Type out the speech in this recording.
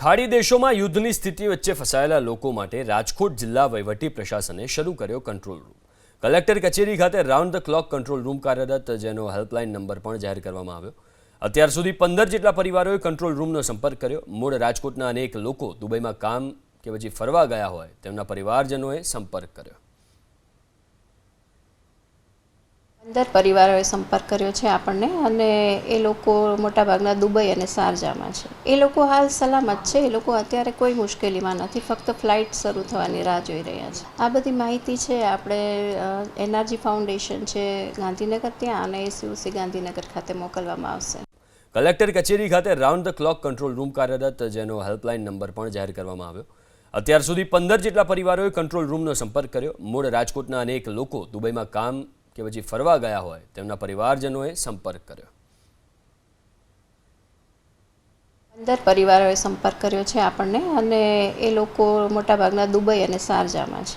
ખાડી દેશોમાં યુદ્ધની સ્થિતિ વચ્ચે ફસાયેલા લોકો માટે રાજકોટ જિલ્લા વહીવટી પ્રશાસને શરૂ કર્યો કંટ્રોલ રૂમ। કલેક્ટર કચેરી ખાતે round the clock control room કાર્યરત, જેનો હેલ્પલાઇન નંબર પણ જાહેર કરવામાં આવ્યો। અત્યાર સુધી 15 જેટલા પરિવારોએ કંટ્રોલ રૂમનો સંપર્ક કર્યો। મૂળ રાજકોટના અનેક લોકો દુબઈમાં કામ કે પછી ફરવા ગયા હોય તેમના પરિવારજનોએ સંપર્ક કર્યો। 15 પરિવારોએ સંપર્ક કર્યો છે આપણને, અને એ લોકો મોટાભાગના દુબઈ અને શારજામાં છે। એ લોકો હાલ સલામત છે, એ લોકો અત્યારે કોઈ મુશ્કેલીમાં નથી, ફક્ત ફ્લાઇટ શરૂ થવાની રાહ જોઈ રહ્યા છે। આ બધી માહિતી છે આપણે એનર્જી ફાઉન્ડેશન છે ગાંધીનગર ત્યાં અને એસયુસી ગાંધીનગર ખાતે મોકલવામાં આવશે। કલેક્ટર કચેરી ખાતે round the clock control room કાર્યરત, જેનો હેલ્પલાઇન નંબર પણ જાહેર કરવામાં આવ્યો। અત્યાર સુધી 15 જેટલા પરિવારોએ કંટ્રોલ રૂમનો સંપર્ક કર્યો। મૂળ રાજકોટના અનેક લોકો દુબઈમાં કામ કે પછી ફરવા ગયા હોય તેમના પરિવારજનોએ સંપર્ક કર્યો। 15 પરિવારોએ સંપર્ક કર્યો છે આપણને, અને એ લોકો મોટાભાગના દુબઈ અને શારજામાં છે।